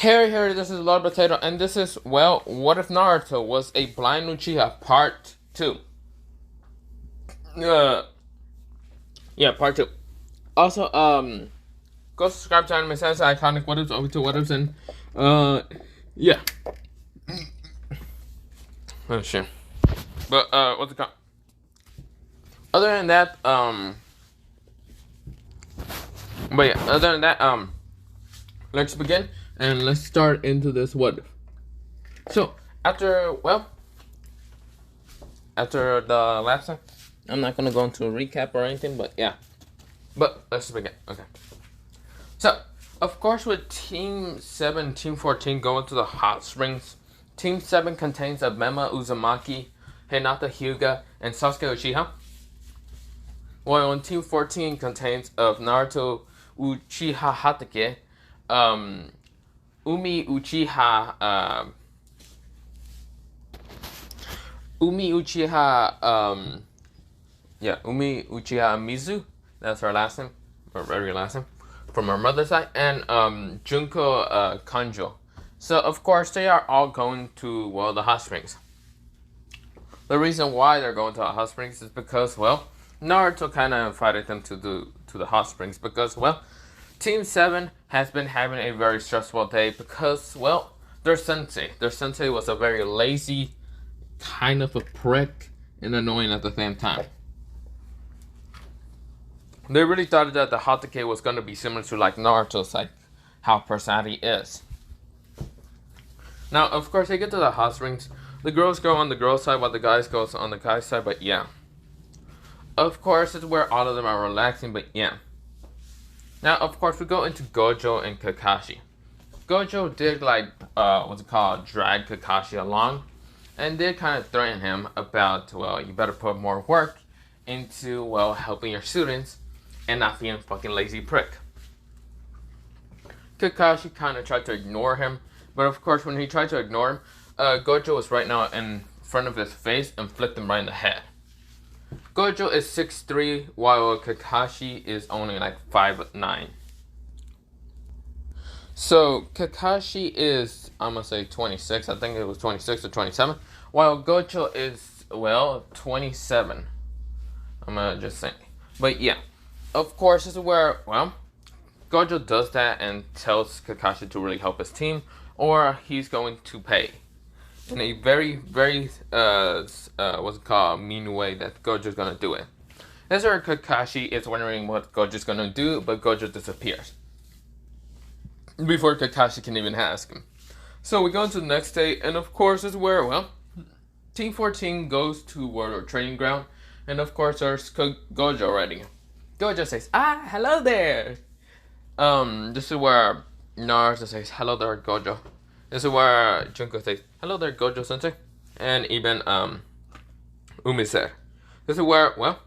Harry, this is Lord Potato, and this is, well, what if Naruto was a blind Uchiha, part 2. Uh, yeah, part 2. Also, go subscribe to Anime Sense, Iconic What Ifs, over to What Ifs, and, yeah. Oh, shit. But, what's it called? Other than that, let's begin, and let's start into this what if. So, after the last time, I'm not gonna go into a recap or anything, but yeah. But let's begin. Okay. So, of course, with Team 7, Team 14 going to the hot springs, Team 7 contains of Mema Uzumaki, Hinata Hyuga, and Sasuke Uchiha. While Team 14 contains of Naruto Uchiha Hatake, Umi Uchiha, Umi Uchiha Mizu, that's her last name, her very last name, from her mother's side, and Junko Kanjo. So, of course, they are all going to, well, the hot springs. The reason why they're going to the hot springs is because, well, Naruto kind of invited them to the hot springs because, well, Team 7 has been having a very stressful day because, well, their sensei was a very lazy, kind of a prick, and annoying at the same time. They really thought that the Hatake was going to be similar to, like, Naruto's, like, how personality is. Now, of course, they get to the hot springs. The girls go on the girls' side while the guys go on the guys' side, but yeah. Of course, it's where all of them are relaxing, but yeah. Now, of course, we go into Gojo and Kakashi. Gojo did, like, drag Kakashi along, and did kind of threaten him about, well, you better put more work into, well, helping your students and not being a fucking lazy prick. Kakashi kind of tried to ignore him, but of course, when he tried to ignore him, Gojo was right now in front of his face and flicked him right in the head. Gojo is 6'3", while Kakashi is only like 5'9". So, Kakashi is, I'm gonna say 26, I think it was 26 or 27, while Gojo is, well, 27. I'm gonna just say. But yeah, of course, this is where, well, Gojo does that and tells Kakashi to really help his team, or he's going to pay. In a very, very, mean way that Gojo's gonna do it. That's where Kakashi is wondering what Gojo's gonna do, but Gojo disappears before Kakashi can even ask him. So we go into the next day, and of course, this is where, well, Team 14 goes to Warlord Training Ground, and of course, there's Gojo already. Gojo says, hello there! This is where Naruto says, hello there, Gojo. This is where Junko says, hello there, Gojo-sensei. And even, Umi said. This is where, well,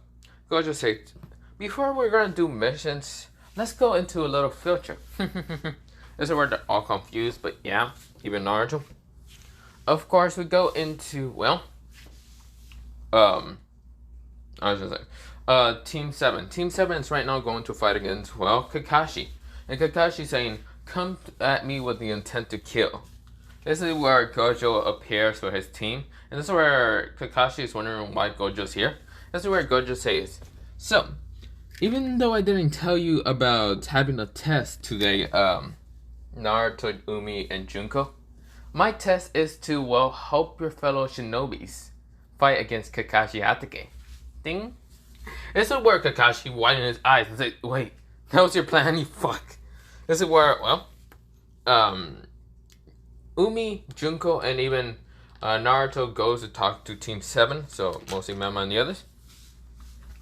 Gojo says, before we're gonna do missions, let's go into a little field trip. This is where they're all confused, but yeah, even Naruto. Of course, we go into, well, Team 7. Team 7 is right now going to fight against, well, Kakashi. And Kakashi saying, come at me with the intent to kill. This is where Gojo appears for his team. And this is where Kakashi is wondering why Gojo's here. This is where Gojo says, so, even though I didn't tell you about having a test today, Naruto, Umi, and Junko, my test is to, well, help your fellow shinobis fight against Kakashi Hatake. Ding. This is where Kakashi widened his eyes and said, wait, that was your plan, you fuck. This is where, well, Umi, Junko, and even Naruto goes to talk to Team 7, so mostly Mema and the others.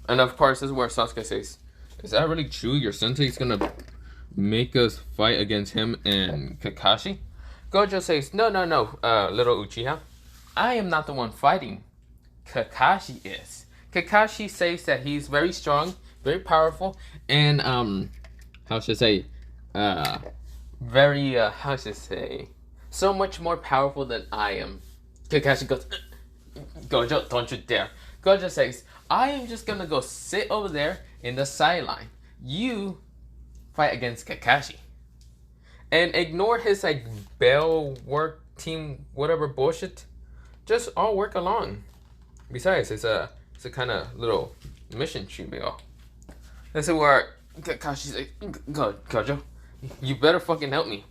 And of course, this is where Sasuke says, is that really true? Your sensei is gonna make us fight against him and Kakashi? Gojo says, no, little Uchiha. I am not the one fighting. Kakashi is. Kakashi says that he's very strong, very powerful, and, so much more powerful than I am. Kakashi goes, Gojo, don't you dare. Gojo says, I am just gonna go sit over there in the sideline. You fight against Kakashi. and ignore his like bell work team whatever bullshit. Just all work along. Besides, it's a kind of little mission trivia. This is where Kakashi's like, Gojo, you better fucking help me.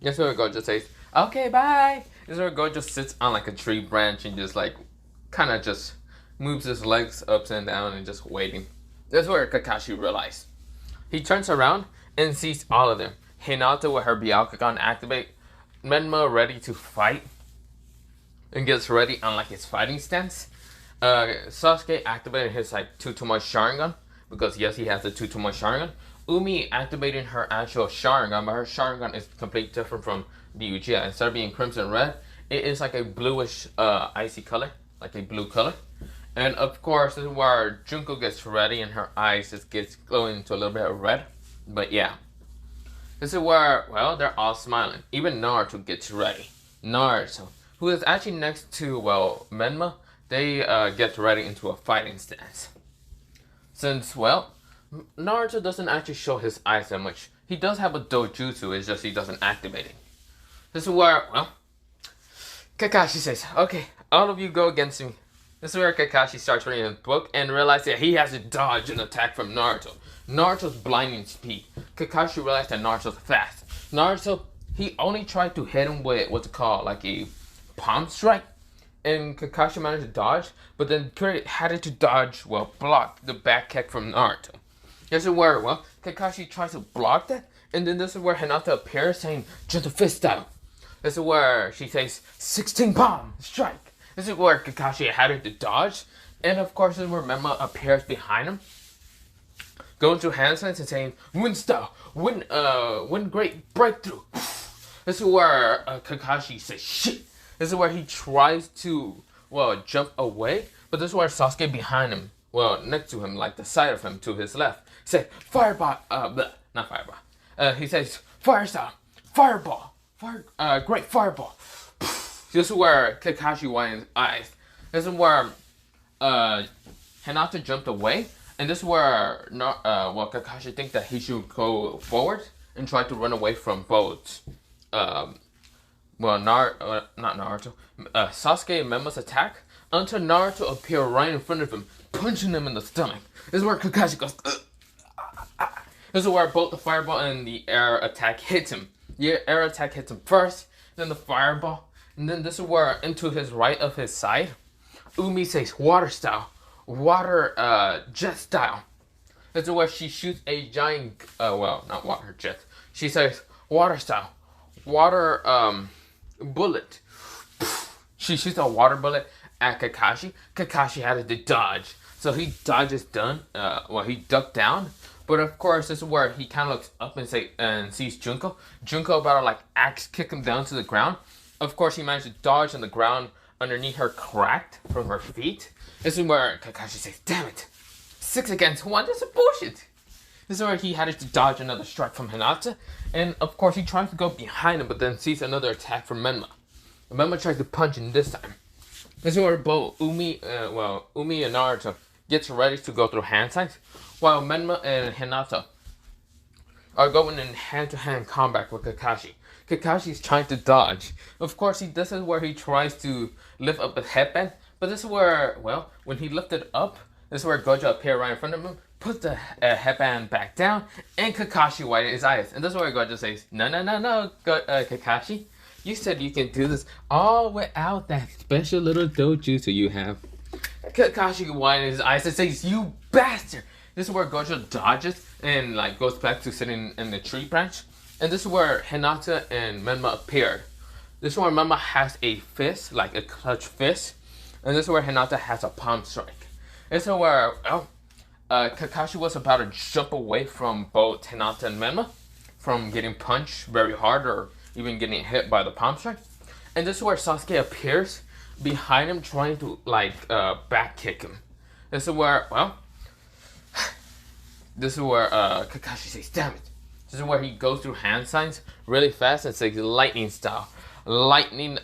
That's where Gojo says, okay, bye. This is where Gojo sits on like a tree branch and just like, kind of just moves his legs up and down and just waiting. That's where Kakashi realized. He turns around and sees all of them. Hinata with her Byakugan activate, Menma ready to fight, and gets ready on like his fighting stance. Sasuke activated his like Tutomo Sharingan, because yes, he has the Tutomo Sharingan. Umi activating her actual Sharingan, but her Sharingan is completely different from the Uchiha. Instead of being crimson red, it is like a bluish icy color, like a blue color. And of course, this is where Junko gets ready and her eyes just gets glowing into a little bit of red. But yeah, this is where, well, they're all smiling. Even Naruto gets ready. Naruto, who is actually next to, well, Menma, they get ready into a fighting stance. Since, well, Naruto doesn't actually show his eyes that much. He does have a dojutsu, it's just he doesn't activate it. This is where, well, Kakashi says, okay, all of you go against me. This is where Kakashi starts reading his book and realizes that he has to dodge an attack from Naruto. Naruto's blinding speed. Kakashi realized that Naruto's fast. Naruto, he only tried to hit him with what's it called, like a palm strike. And Kakashi managed to dodge, but then had to dodge, well, block the back kick from Naruto. This is where, well, Kakashi tries to block that, and then this is where Hinata appears saying, gentle fist style. This is where she says, 16 palm strike. This is where Kakashi had to dodge, and of course this is where Menma appears behind him, going through hand signs and saying, wind style, wind great breakthrough. This is where Kakashi says, shit. This is where he tries to, well, jump away, but this is where Sasuke behind him, well, next to him, like the side of him to his left, say, fireball, not fireball. He says, fire style, fireball, great fireball. This is where Kakashi widens eyes. This is where Hinata jumped away, and this is where well, Kakashi thinks that he should go forward and try to run away from both. Well, not Naruto, Sasuke and Menma's attack until Naruto appeared right in front of him, punching him in the stomach. This is where Kakashi goes. This is where both the fireball and the air attack hits him. The air attack hits him first, then the fireball, and then this is where into his right of his side, Umi says water style, water jet style. This is where she shoots a giant, well, not water jet. She says water style, water bullet. She shoots a water bullet at Kakashi. Kakashi had to dodge, so he dodges done. Well, he ducked down. But of course, this is where he kind of looks up and sees Junko. Junko about to like axe kick him down to the ground. Of course, he managed to dodge, and the ground underneath her cracked from her feet. This is where Kakashi says, "Damn it, 6 against 1. This is bullshit." This is where he had to dodge another strike from Hinata, and of course, he tries to go behind him, but then sees another attack from Menma. Menma tries to punch him this time. This is where both Umi and Naruto gets ready to go through hand signs, while Menma and Hinata are going in hand-to-hand combat with Kakashi. Kakashi's trying to dodge. Of course, this is where he tries to lift up his headband, but this is where, well, when he lifted up, this is where Gojo appeared right in front of him, put the headband back down, and Kakashi widened his eyes. And this is where Gojo says, no, Kakashi. You said you can do this all without that special little dojutsu you have. Kakashi widened his eyes and says, you bastard! This is where Gojo dodges and like goes back to sitting in the tree branch. And this is where Hinata and Menma appeared. This is where Menma has a fist, like a clutch fist. And this is where Hinata has a palm strike. This is where, well, Kakashi was about to jump away from both Hinata and Menma from getting punched very hard or even getting hit by the palm strike. And this is where Sasuke appears behind him trying to like back kick him. This is where, well, this is where Kakashi says, damn it. This is where he goes through hand signs really fast and says lightning style. Lightning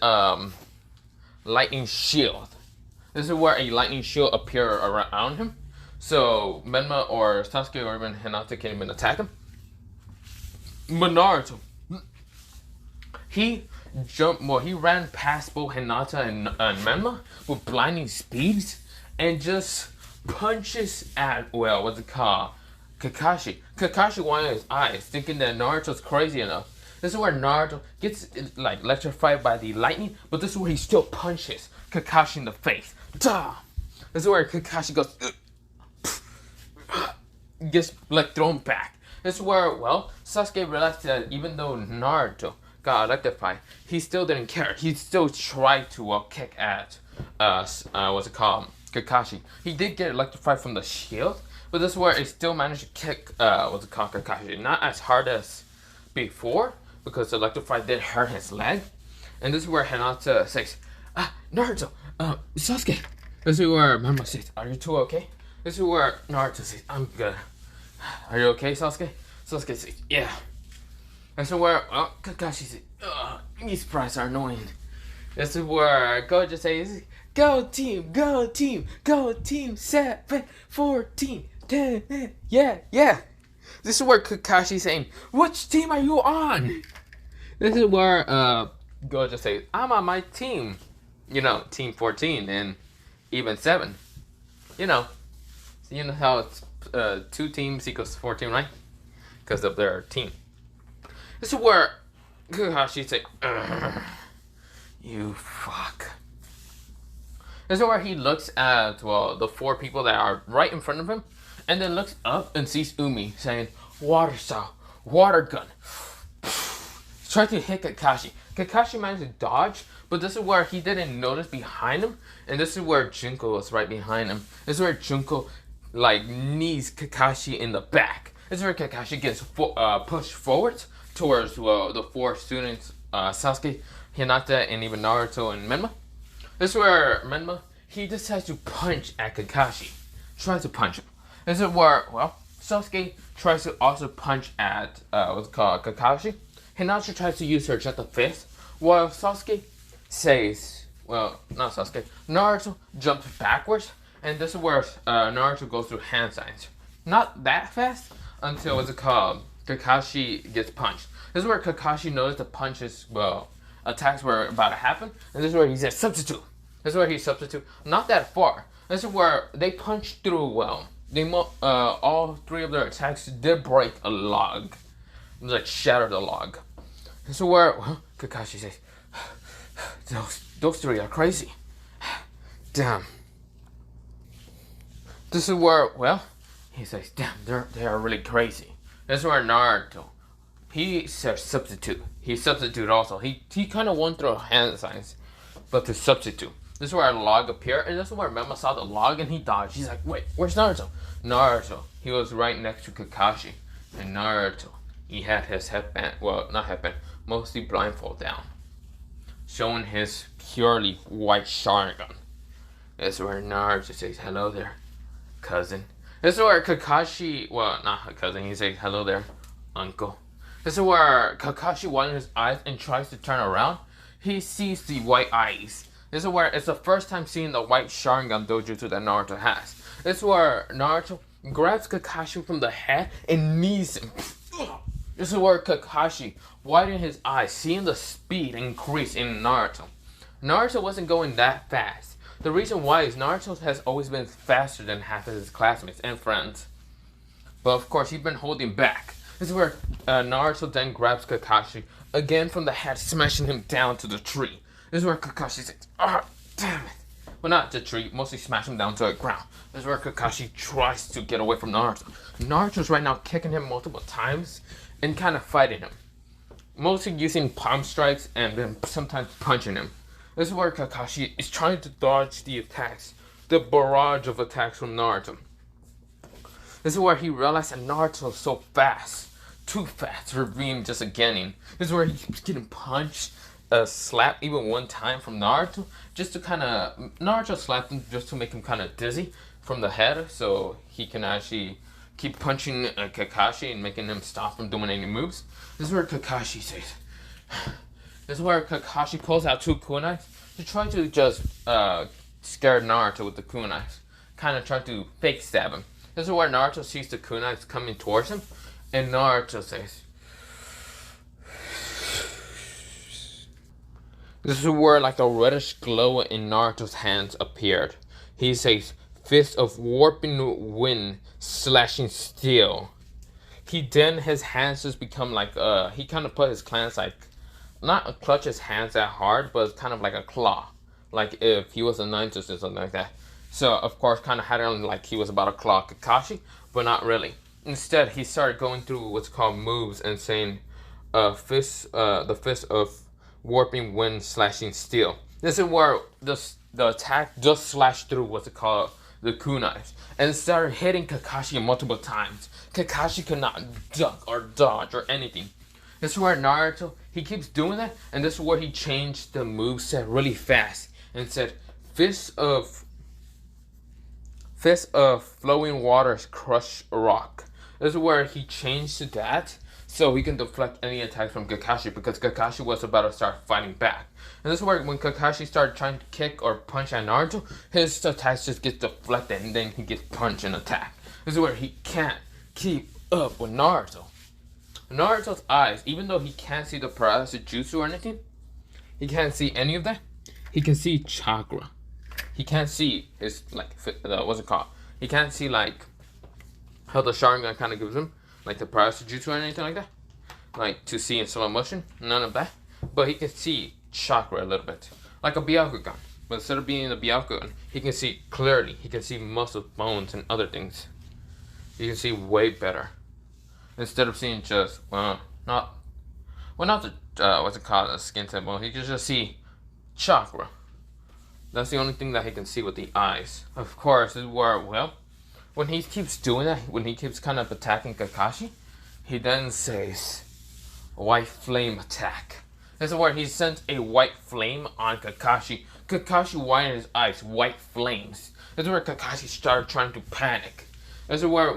shield. This is where a lightning shield appears around him. So Menma or Sasuke or even Hinata can even attack him. But Naruto, He he ran past both Hinata and Menma with blinding speeds and just punches at, well, what's it called? Kakashi. Kakashi wanted his eyes, thinking that Naruto's crazy enough. This is where Naruto gets like electrified by the lightning, but this is where he still punches Kakashi in the face. Duh! This is where Kakashi goes, gets like thrown back. This is where, well, Sasuke realized that even though Naruto got electrified, he still didn't care. He still tried to kick at what's it called, Kakashi. He did get electrified from the shield, but this is where he still managed to kick what's it called, Kakashi. Not as hard as before, because the electrified did hurt his leg. And this is where Hinata says, Naruto, Sasuke. This is where Menma says, are you two okay? This is where Naruto says, I'm good. Are you okay, Sasuke? Sasuke says, yeah. This is where, well, Kakashi says, these sprites are annoying. This is where Gojo says, go team, go team, go team, 7, 14, 10, yeah. This is where Kakashi saying, which team are you on? This is where Gojo says, I'm on my team. You know, team 14 and even 7. You know how it's 2 teams equals 14, right? Because of their team. This is where Kakashi say, you fuck. This is where he looks at, well, the 4 people that are right in front of him, and then looks up and sees Umi saying, water style, water gun. Try to hit Kakashi. Kakashi managed to dodge, but this is where he didn't notice behind him, and this is where Junko was right behind him. This is where Junko like knees Kakashi in the back. This is where Kakashi gets pushed forward towards the 4 students, Sasuke, Hinata, and even Naruto and Menma. This is where Menma, he decides to punch at Kakashi. Tries to punch him. This is where, well, Sasuke tries to also punch at what's called Kakashi. Hinata tries to use her Jetta Fist, while Sasuke says, well, not Sasuke, Naruto jumps backwards, and this is where Naruto goes through hand signs. Not that fast until, what's it called, Kakashi gets punched. This is where Kakashi noticed the punches, well, attacks were about to happen, and this is where he says substitute. This is where he substitute, not that far. This is where they punched through well. They all 3 of their attacks did break a log. It was like shatter the log. This is where, well, Kakashi says, those 3 are crazy. Damn. This is where, well, he says, damn, they are really crazy. This is where Naruto, he says substitute. He substituted also. He kind of went through hand signs, but to substitute. This is where a log appeared, and this is where Menma saw the log, and he dodged. He's like, wait, where's Naruto? Naruto, he was right next to Kakashi. And Naruto, he had his headband, well, not headband, mostly blindfold down, showing his purely white Sharingan. This is where Naruto says, hello there, cousin. This is where Kakashi, well, not a cousin, he says, hello there, uncle. This is where Kakashi widens his eyes and tries to turn around. He sees the white eyes. This is where it's the first time seeing the white Sharingan dojutsu that Naruto has. This is where Naruto grabs Kakashi from the head and knees him. This is where Kakashi widened his eyes, seeing the speed increase in Naruto. Naruto wasn't going that fast. The reason why is Naruto has always been faster than half of his classmates and friends. But of course, he's been holding back. This is where Naruto then grabs Kakashi again from the head, smashing him down to the tree. This is where Kakashi says, damn it. Well, not the tree, mostly smash him down to the ground. This is where Kakashi tries to get away from Naruto. Naruto's right now kicking him multiple times and kind of fighting him. Mostly using palm strikes and then sometimes punching him. This is where Kakashi is trying to dodge the attacks, the barrage of attacks from Naruto. This is where he realized that Naruto is so fast, too fast for being just a genin. This is where he keeps getting punched, slapped even one time from Naruto, just to kind of, Naruto slapped him just to make him kind of dizzy from the head, so he can actually keep punching Kakashi and making him stop from doing any moves. This is where Kakashi says, this is where Kakashi pulls out 2 kunais to try to just scare Naruto with the kunais, kind of try to fake stab him. This is where Naruto sees the kunais coming towards him, and Naruto says, This is where like a reddish glow in Naruto's hands appeared. He says, "Fist of warping wind, slashing steel." He then his hands just become like he kind of put his hands like not clutch his hands that hard, but it's kind of like a claw, like if he was a ninja or something like that. So of course, kind of had it on like he was about to claw Kakashi, but not really. Instead, he started going through what's called moves and saying, the fist of warping wind, slashing steel." This is where the attack just slashed through what's it called the kunais and started hitting Kakashi multiple times. Kakashi could not duck or dodge or anything. This is where Naruto, he keeps doing that, and this is where he changed the moveset really fast and said, Fist of flowing waters crush rock. This is where he changed to that so he can deflect any attacks from Kakashi, because Kakashi was about to start fighting back. And this is where when Kakashi started trying to kick or punch at Naruto, his attacks just get deflected and then he gets punched and attacked. This is where he can't keep up with Naruto. Naruto's eyes, even though he can't see the paralysis jutsu or anything, he can't see any of that. He can see chakra. He can't see his like what's it called? He can't see like how the Sharingan kind of gives him like the paralysis jutsu or anything like that, like to see in slow motion. None of that. But he can see chakra a little bit, like a Byakugan. But instead of being a Byakugan, he can see clearly. He can see muscles, bones, and other things. He can see way better. Instead of seeing just not the what's it called, the skin type bone. He can just see chakra. That's the only thing that he can see with the eyes. Of course, is where when he keeps doing that, when he keeps kind of attacking Kakashi, he then says, "White flame attack." This is where he sent a white flame on Kakashi. Kakashi widened his eyes, white flames. This is where Kakashi started trying to panic. This is where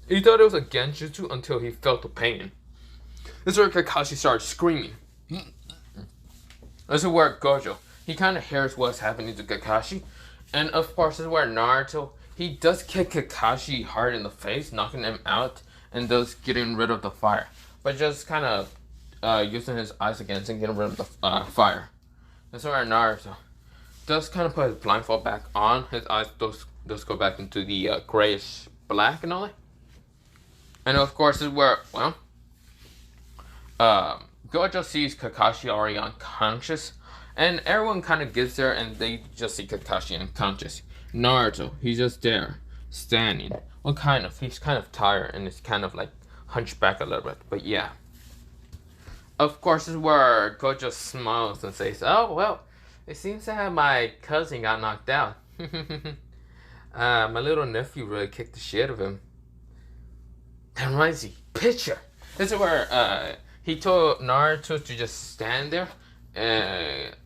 he thought it was a genjutsu until he felt the pain. This is where Kakashi started screaming. This is where Gojo, he kind of hears what's happening to Kakashi. And of course, this is where Naruto, he does kick Kakashi hard in the face, knocking him out, and thus getting rid of the fire. But just kind of using his eyes against and getting rid of the fire. This is where Naruto does kind of put his blindfold back on. His eyes does go back into the grayish black and all that. And of course, this is where, Gojo sees Kakashi already unconscious. And everyone kind of gets there and they just see Kakashi unconscious. Naruto, he's just there, standing. Well, kind of. He's kind of tired and it's kind of like hunched back a little bit. But yeah. Of course, this is where Gojo smiles and says, "Oh, well, it seems that my cousin got knocked out. My little nephew really kicked the shit out of him." That reminds me, picture. This is where he told Naruto to just stand there.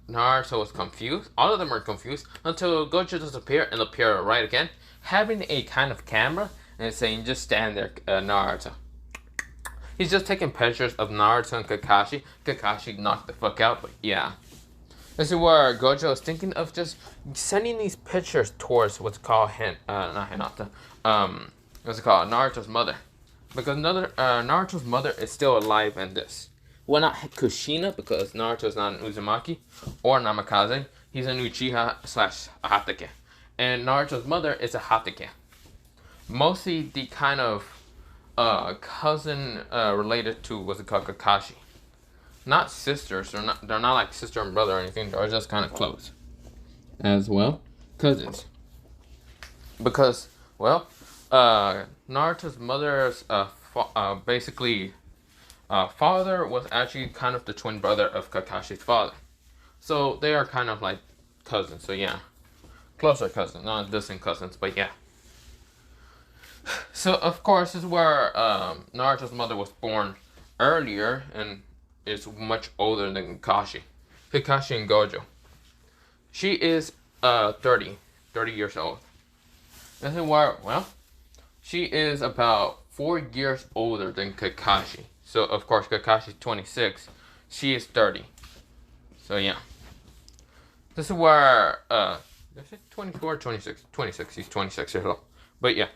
Naruto was confused. All of them are confused until Gojo disappeared and appeared right again, having a kind of camera and saying, "Just stand there, Naruto." He's just taking pictures of Naruto and Kakashi. Kakashi knocked the fuck out, but yeah. This is where Gojo is thinking of just sending these pictures towards what's called what's it called, Naruto's mother, because Naruto's mother is still alive in this. Well, not Kushina, because Naruto is not an Uzumaki or Namikaze. He's an Uchiha / Hatake. And Naruto's mother is a Hatake. Mostly the kind of cousin related to what's it called, Kakashi. Not sisters. They're not like sister and brother or anything. They're just kind of close. As well, cousins. Because, Naruto's mother's father was actually kind of the twin brother of Kakashi's father. So they are kind of like cousins. So yeah, closer cousins, not distant cousins, but yeah. So of course, this is where Naruto's mother was born earlier and is much older than Kakashi and Gojo. She is 30 years old. This is where, she is about 4 years older than Kakashi. So of course Kakashi's 26, she is 30. So yeah. This is where is it 24 or 26? 26, he's 26 years old. But yeah.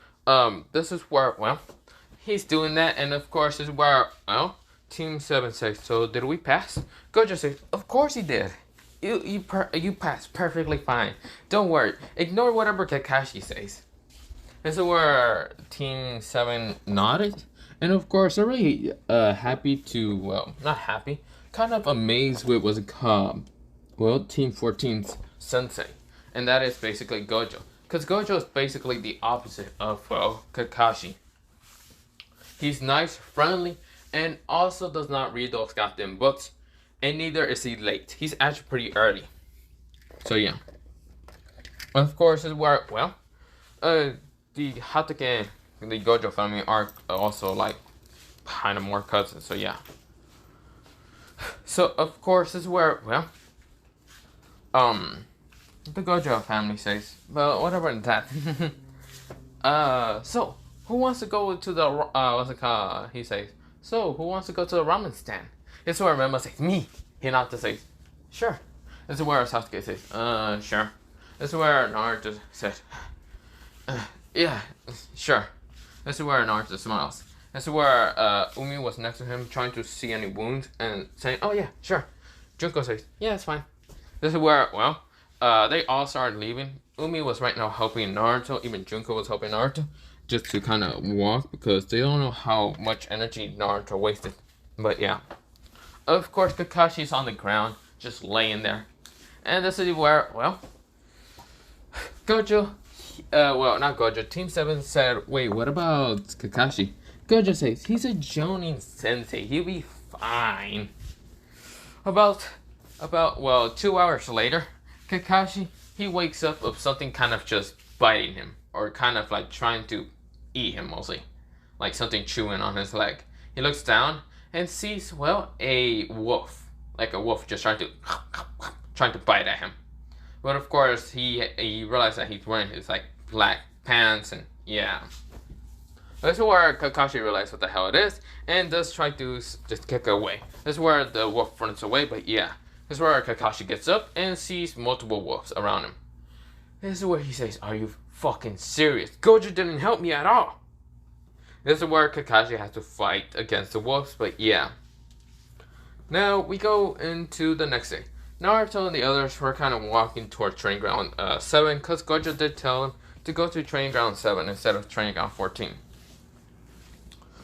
This is where, he's doing that, and of course, this is where, Team 7 says, so did we pass? Gojo says, of course he did. You passed perfectly fine. Don't worry. Ignore whatever Kakashi says. And so where Team 7 nodded. And of course, they're really happy to, well, not happy, kind of amazed with what's it called. Well, Team 14's sensei. And that is basically Gojo. Because Gojo is basically the opposite of, well, Kakashi. He's nice, friendly, and also does not read those goddamn books. And neither is he late. He's actually pretty early. So yeah. Of course, is where, well, the Hatake and the Gojo family are also like kind of more cousins. So yeah. So of course, this is where, well, the Gojo family says, well, whatever that. So who wants to go to the what's it called? He says, so who wants to go to the ramen stand? This is where Remember says, me. Hinata says, sure. This is where Sasuke says, sure. This is where Naruto says, yeah, sure. This is where Naruto smiles. This is where Umi was next to him trying to see any wounds and saying, oh yeah, sure. Junko says, yeah, it's fine. This is where, well, they all started leaving. Umi was right now helping Naruto. Even Junko was helping Naruto. Just to kind of walk because they don't know how much energy Naruto wasted. But yeah. Of course, Kakashi's on the ground, just laying there. And this is where, well, Gojo, well, not Gojo, Team 7 said, wait, what about Kakashi? Gojo says, he's a Jonin sensei, he'll be fine. About, well, 2 hours later, Kakashi, he wakes up of something kind of just biting him, or kind of like trying to eat him mostly. Like something chewing on his leg. He looks down and sees, well, a wolf. Like a wolf just trying to bite at him. But of course, he realized that he's wearing his like black pants and yeah. This is where Kakashi realizes what the hell it is and does try to just kick it away. This is where the wolf runs away, but yeah. This is where Kakashi gets up and sees multiple wolves around him. This is where he says, are you fucking serious? Gojo didn't help me at all. This is where Kakashi has to fight against the wolves, but yeah. Now we go into the next day. Naruto and the others were kind of walking toward Training Ground 7 because Gojo did tell them to go to Training Ground 7 instead of Training Ground 14.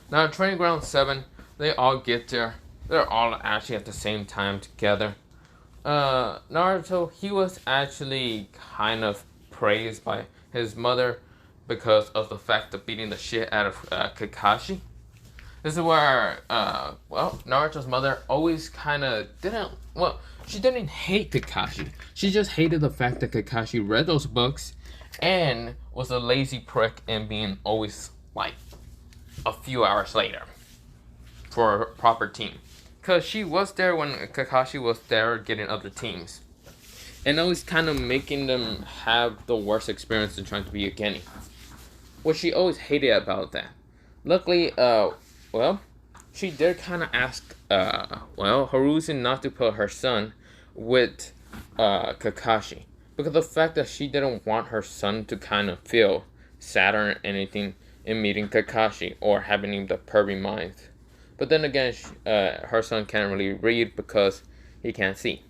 Now Training Ground 7, they all get there. They're all actually at the same time together. Naruto, he was actually kind of praised by his mother because of the fact of beating the shit out of Kakashi. This is where, well, Naruto's mother always kind of didn't, well, she didn't hate Kakashi. She just hated the fact that Kakashi read those books and was a lazy prick and being always, like, a few hours later for a proper team. Because she was there when Kakashi was there getting other teams. And always kind of making them have the worst experience in trying to be a Genin. What she always hated about that. Luckily, well, she did kind of ask, well, Haruzen not to put her son with Kakashi. Because of the fact that she didn't want her son to kind of feel sad or anything in meeting Kakashi or having the pervy mind. But then again, her son can't really read because he can't see.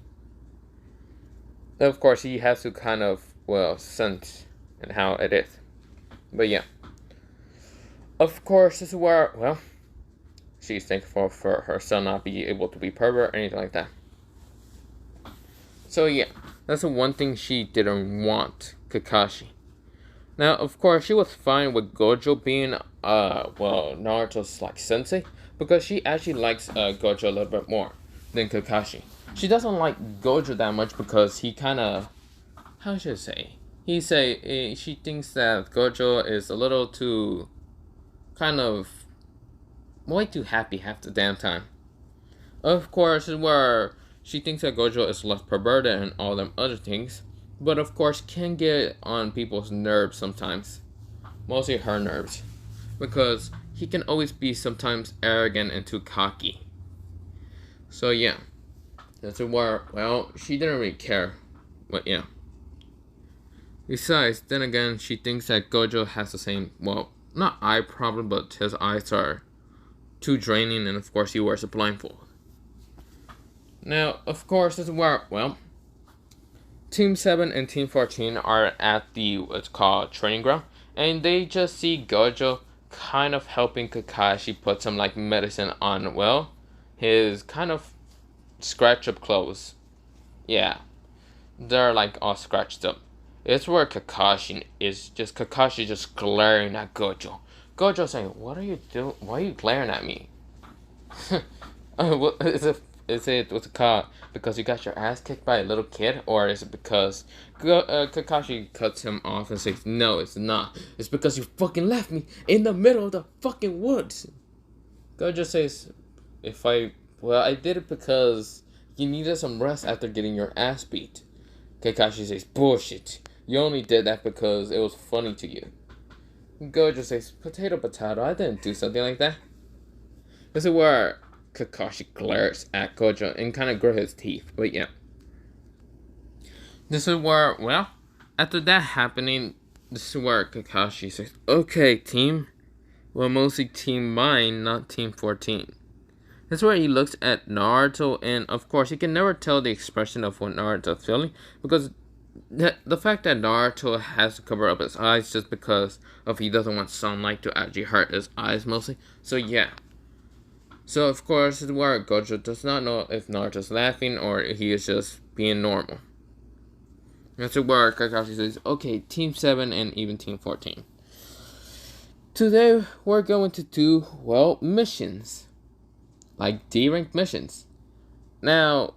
Of course, he has to kind of, well, sense and how it is. But yeah. Of course, this is where, well, she's thankful for her son not being able to be pervert or anything like that. So yeah, that's the one thing she didn't want, Kakashi. Now, of course, she was fine with Gojo being, well, Naruto's, like, sensei. Because she actually likes Gojo a little bit more than Kakashi. She doesn't like Gojo that much because he kind of, how should I say? She thinks that Gojo is a little too, kind of, way too happy half the damn time. Of course, where she thinks that Gojo is less perverted and all them other things. But of course, can get on people's nerves sometimes. Mostly her nerves. Because he can always be sometimes arrogant and too cocky. So yeah. That's where, well, she didn't really care. But yeah. Besides, then again, she thinks that Gojo has the same, well, not eye problem, but his eyes are too draining, and of course he wears a blindfold. Now, of course, this is where, well, Team 7 and Team 14 are at the, what's called, training ground, and they just see Gojo kind of helping Kakashi put some, like, medicine on, well, his kind of scratch up clothes. Yeah, they're, like, all scratched up. It's where Kakashi just glaring at Gojo. Gojo saying, "What are you doing? Why are you glaring at me?" Is it what's it called? Because you got your ass kicked by a little kid, or is it because Kakashi cuts him off and says, "No, it's not. It's because you fucking left me in the middle of the fucking woods." Gojo says, I did it because you needed some rest after getting your ass beat." Kakashi says, "Bullshit. You only did that because it was funny to you." Gojo says, "Potato, potato. I didn't do something like that." This is where Kakashi glares at Gojo and kind of grits his teeth. But yeah. This is where, well, after that happening, this is where Kakashi says, "Okay, team. Well, mostly team mine, not team 14. This is where he looks at Naruto, and of course, you can never tell the expression of what Naruto's feeling, because the fact that Naruto has to cover up his eyes just because of he doesn't want sunlight to actually hurt his eyes mostly. So yeah. So of course, this is where Gojo does not know if Naruto's laughing or if he is just being normal. That's where Kakashi says, "Okay, Team 7 and even Team 14. Today, we're going to do, well, missions. Like D-rank missions. Now,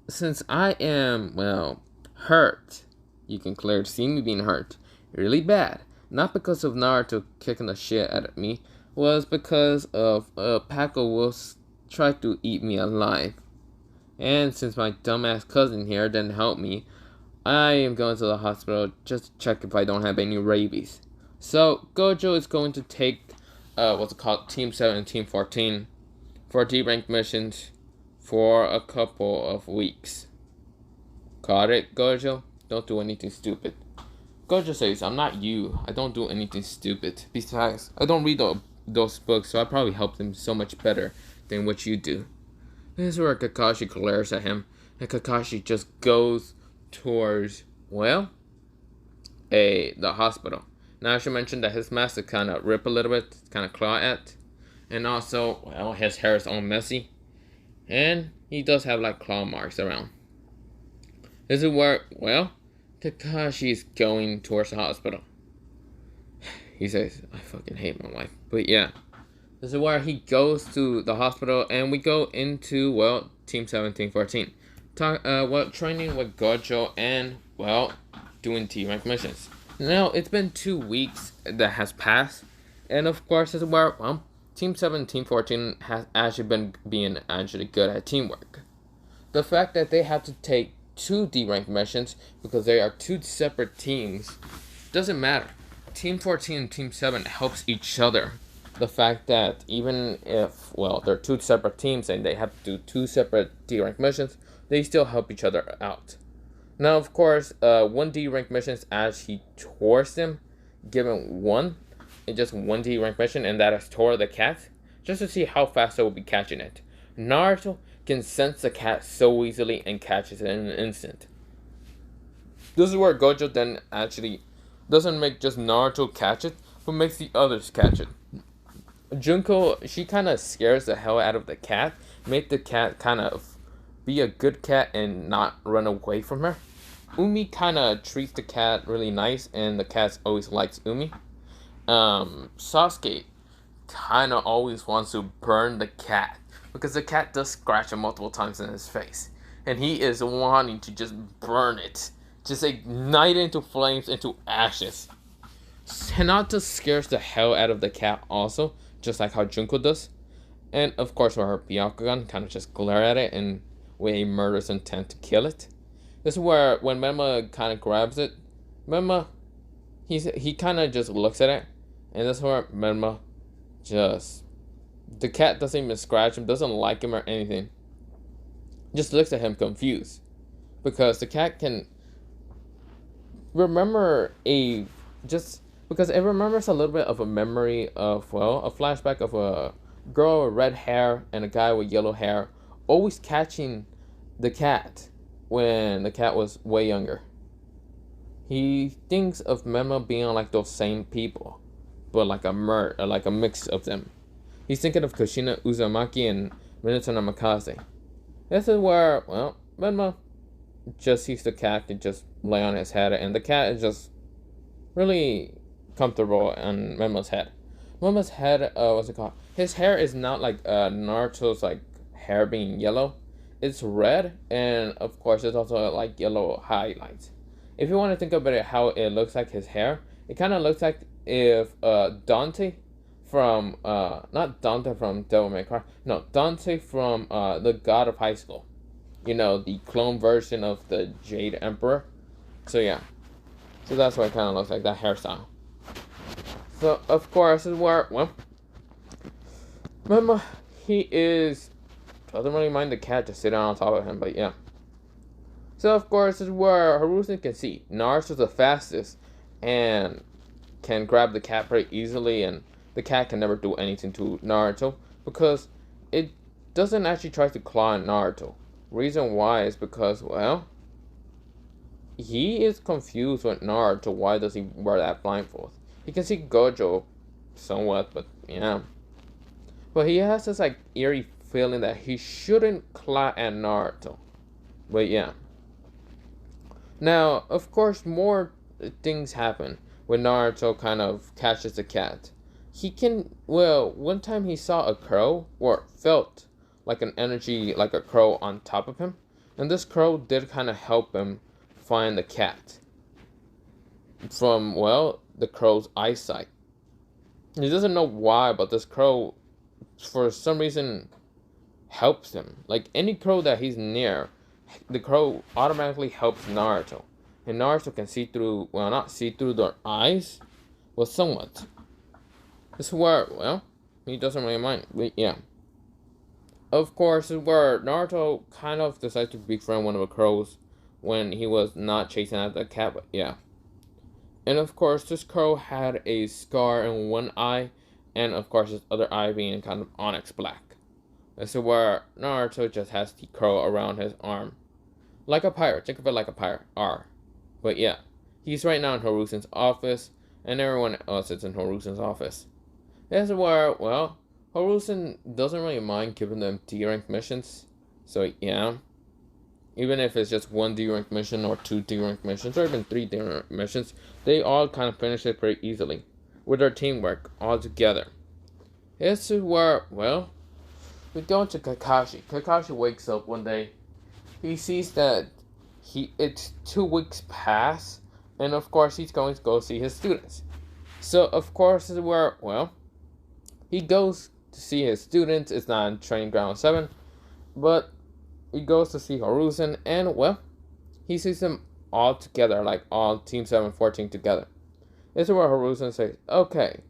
since I am, well, hurt, you can clearly see me being hurt really bad. Not because of Naruto kicking the shit out of me, was because of Paco was tried to eat me alive. And since my dumbass cousin here didn't help me, I am going to the hospital just to check if I don't have any rabies. So Gojo is going to take Team 7 and Team 14 for D-rank missions for a couple of weeks. Got it, Gojo? Don't do anything stupid. Gojo says, "I'm not you. I don't do anything stupid. Besides, I don't read those books, so I probably help them so much better than what you do." This is where Kakashi glares at him, and Kakashi just goes towards, well, the hospital. Now I should mention that his mask is kind of ripped a little bit, kind of claw at, and also, well, his hair is all messy, and he does have like claw marks around. This is where, well, Kakashi is going towards the hospital. He says, "I fucking hate my life." But yeah, this is where he goes to the hospital, and we go into, well, Team 17, 14. Training with Gojo and, well, doing T-rank missions. Now, it's been 2 weeks that has passed, and of course, this is where, well, Team 7, Team 14 has actually been being actually good at teamwork. The fact that they have to take 2 D-rank missions because they are 2 separate teams doesn't matter. Team 14 and Team 7 helps each other. The fact that even if, well, they're 2 separate teams and they have to do 2 separate D-rank missions, they still help each other out. Now, of course, 1 D-rank mission is actually towards them, given just 1 D-rank mission, and that is toward the cat, just to see how fast they will be catching it. Naruto can sense the cat so easily and catches it in an instant. This is where Gojo then actually doesn't make just Naruto catch it, but makes the others catch it. Junko, she kind of scares the hell out of the cat, make the cat kind of be a good cat and not run away from her. Umi kind of treats the cat really nice, and the cat always likes Umi. Sasuke kind of always wants to burn the cat, because the cat does scratch him multiple times in his face, and he is wanting to just burn it, just ignite it into flames, into ashes. Hinata scares the hell out of the cat also, just like how Junko does. And of course, with her Byakugan, kind of just glare at it and with a murderous intent to kill it. This is where, when Menma kind of grabs it, Menma, he kind of just looks at it, and this is where Menma the cat doesn't even scratch him, doesn't like him or anything. Just looks at him confused, because the cat can remember because it remembers a little bit of a memory of, well, a flashback of girl with red hair and a guy with yellow hair always catching the cat when the cat was way younger. He thinks of Mema being like those same people, but like like a mix of them. He's thinking of Kushina Uzumaki and Minato Namikaze. This is where, well, Mema just sees the cat and just lay on his head, and the cat is just really comfortable on Mema's head. Mema's head, what's it called? His hair is not like Naruto's like hair being yellow. It's red, and of course, it's also like yellow highlights. If you want to think about it, how it looks like his hair, it kind of looks like if Dante from not Dante from Devil May Cry, no, Dante from the God of High School. You know, the clone version of the Jade Emperor. So yeah, so that's what it kind of looks like, that hairstyle. So of course, is where, well, remember, he doesn't really mind the cat just sitting on top of him, but yeah. So of course, is where Harusen can see Naruto's the fastest and can grab the cat very easily, and the cat can never do anything to Naruto because it doesn't actually try to claw Naruto. Reason why is because, well, he is confused with Naruto. Why does he wear that blindfold? He can see Gojo somewhat, but yeah. But he has this like eerie feeling that he shouldn't claw at Naruto. But yeah. Now, of course, more things happen when Naruto kind of catches the cat. He can, well, one time he saw a crow, or felt like an energy, like a crow on top of him. And this crow did kind of help him find the cat. From, well, the crow's eyesight. He doesn't know why, but this crow, for some reason, helps him. Like, any crow that he's near, the crow automatically helps Naruto. And Naruto can see through, well, not see through their eyes, but somewhat. This is where, well, he doesn't really mind. But yeah. Of course, this is where Naruto kind of decided to befriend one of the crows when he was not chasing after the cat, but yeah. And of course, this crow had a scar in one eye, and of course, his other eye being kind of onyx black. This is where Naruto just has the crow around his arm. Like a pirate. Think of it like a pirate. But yeah. He's right now in Harusen's office, and everyone else is in Harusen's office. This is where, well, Harusen doesn't really mind giving them D-rank missions. So yeah. Even if it's just 1 D-rank mission or 2 D-rank missions or even 3 D-rank missions, they all kind of finish it pretty easily with their teamwork all together. This is where, well, we go to Kakashi. Kakashi wakes up one day. He sees that it's 2 weeks past, and of course he's going to go see his students. So of course this is where, well, he goes to see his students. It's not in Training Ground 7, but he goes to see Harusen, and, well, he sees them all together, like all Team 714 together. This is where Harusen says, okay,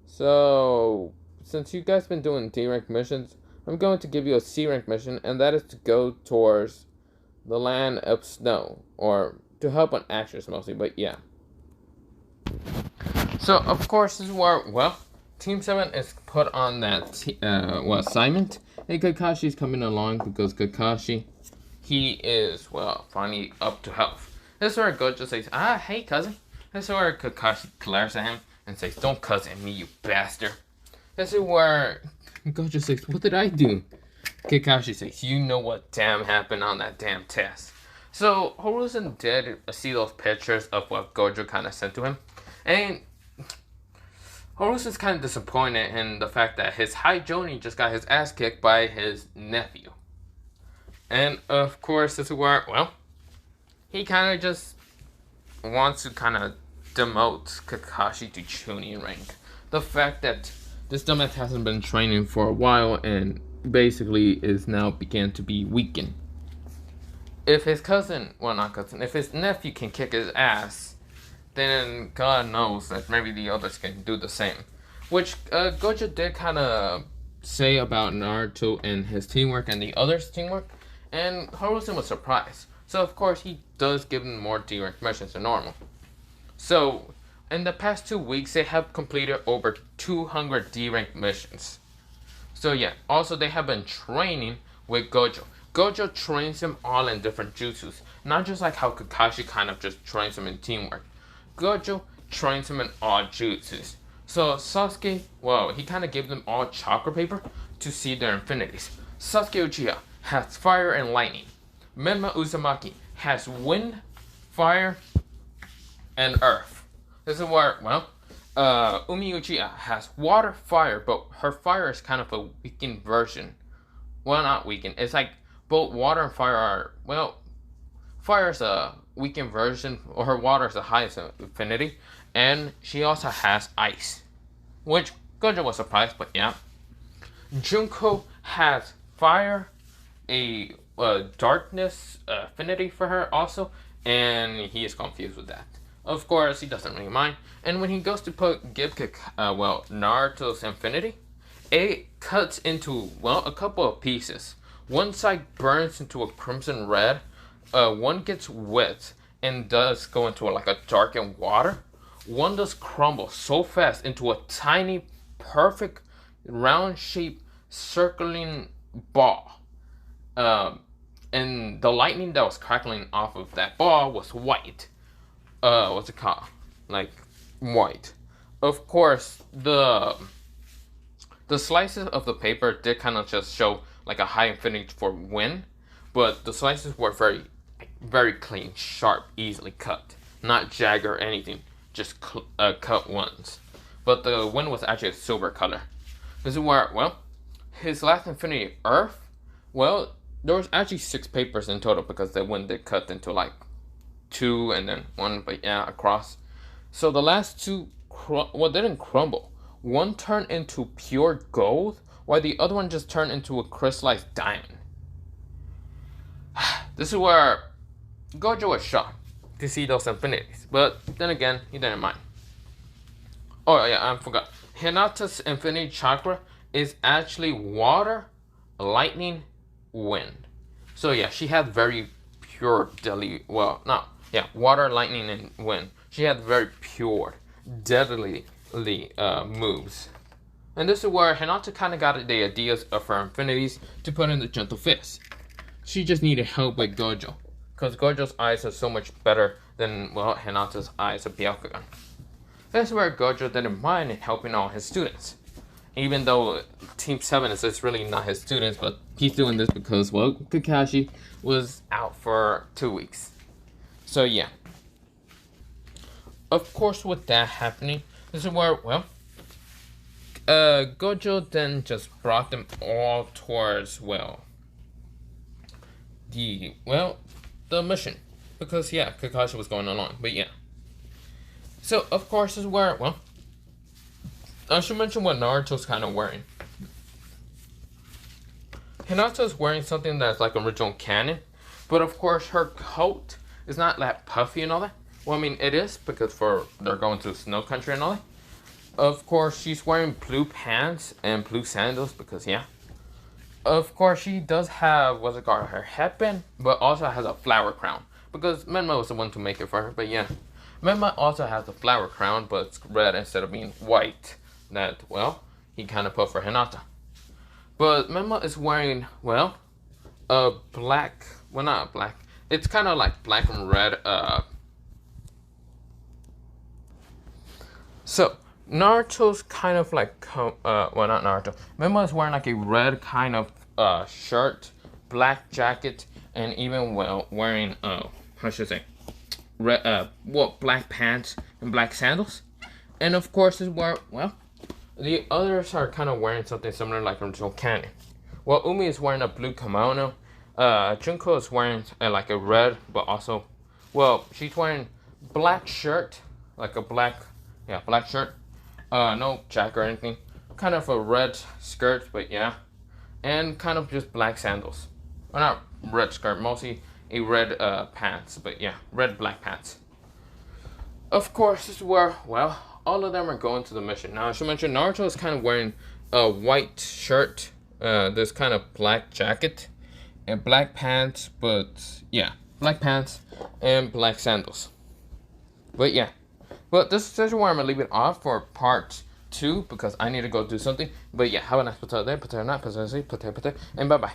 so since you guys been doing D-rank missions, I'm going to give you a C-rank mission, and that is to go towards the land of snow, or to help on actions mostly, but yeah. So, of course, this is where, well, Team 7 is put on that assignment, and Kakashi's coming along because Kakashi, he is, well, finally up to health. This is where Gojo says, hey, cousin. This is where Kakashi glares at him and says, don't cousin me, you bastard. This is where Gojo says, what did I do? Kakashi says, you know what damn happened on that damn test. So, Harusen did see those pictures of what Gojo kind of sent to him. And Harusen's kind of disappointed in the fact that his High Jonin just got his ass kicked by his nephew. And, of course, this is where, well, he kind of just wants to kind of demote Kakashi to Chunin rank. The fact that this dumbass hasn't been training for a while and basically is now began to be weakened. If his cousin, well, not cousin, if his nephew can kick his ass, then God knows that maybe the others can do the same. Which Gojo did kind of say about Naruto and his teamwork and the others' teamwork, and Harusen was surprised. So of course he does give them more D-rank missions than normal. So in the past 2 weeks they have completed over 200 D-rank missions. So yeah, also they have been training with Gojo. Gojo trains them all in different jutsus, not just like how Kakashi kind of just trains them in teamwork. Gojo trains them in all jutsus. So Sasuke, well, he kind of gave them all chakra paper to see their infinities. Sasuke Uchiha has fire and lightning. Menma Uzumaki has wind, fire, and earth. This is where, well, Umi Uchiha has water, fire, but her fire is kind of a weakened version. Well, not weakened. It's like both water and fire are, well, fire is a weakened version, or her water is the highest infinity, and she also has ice, which Gojo was surprised, but yeah. Junko has fire, a darkness affinity for her also, and he is confused with that. Of course, he doesn't really mind. And when he goes to give Naruto's infinity, it cuts into, well, a couple of pieces. One side burns into a crimson red, one gets wet and does go into like a darkened water. One does crumble so fast into a tiny, perfect, round-shaped, circling ball. And the lightning that was crackling off of that ball was white. What's it called? Like, white. Of course, the slices of the paper did kind of just show like a high infinity for wind, but the slices were very, very clean, sharp, easily cut. Not jagged or anything, just cut ones. But the wind was actually a silver color. This is where, well, his last infinity, Earth, well, there was actually 6 papers in total because the wind did cut into like 2 and then 1, but yeah, across. So the last 2, didn't crumble. One turned into pure gold, while the other one just turned into a crystallized diamond. This is where Gojo was shocked to see those infinities, but then again, he didn't mind. Oh yeah, I forgot. Hinata's infinity chakra is actually water, lightning, wind. So yeah, she had very pure water, lightning, and wind. She had very pure, deadly moves. And this is where Hinata kind of got the ideas of her infinities to put in the Gentle Fist. She just needed help with Gojo, because Gojo's eyes are so much better than, well, Hinata's eyes of Byakugan. That's where Gojo didn't mind in helping all his students. Even though Team 7 is really not his students, but he's doing this because, well, Kakashi was out for 2 weeks. So yeah. Of course, with that happening, this is where, well, Gojo then just brought them all towards, well, the mission. Because, yeah, Kakashi was going along, but yeah. So, of course, this is where, well, I should mention what Naruto's kind of wearing. Hinata's wearing something that's like original canon, but of course her coat is not that puffy and all that. Well, I mean, it is because they're going to snow country and all that. Of course, she's wearing blue pants and blue sandals because, yeah. Of course, she does have, what's it called, her headband, but also has a flower crown because Menma was the one to make it for her, but yeah. Menma also has a flower crown, but it's red instead of being white. That, well, he kind of put for Hinata. But Menma is wearing, well, a black, well, not black. It's kind of like black and red. So, Naruto's kind of like, well, not Naruto. Menma is wearing like a red kind of shirt, black jacket, and even, well, wearing, how should I say, red, black pants and black sandals. And of course, is where, well, the others are kind of wearing something similar like original canon. Well, Umi is wearing a blue kimono. Junko is wearing like a red, but also, well, she's wearing black shirt, like a black shirt. No jacket or anything. Kind of a red skirt, but yeah. And kind of just black sandals. Well, not red skirt, mostly a red pants, but yeah, black pants. Of course, this is where, well, all of them are going to the mission. Now, I should mention, Naruto is kind of wearing a white shirt, this kind of black jacket, and black pants, but yeah, black pants and black sandals. But yeah, but this is where I'm going to leave it off for part 2 because I need to go do something. But yeah, have a nice potato day, potato night, potato sleep, potato, and bye bye.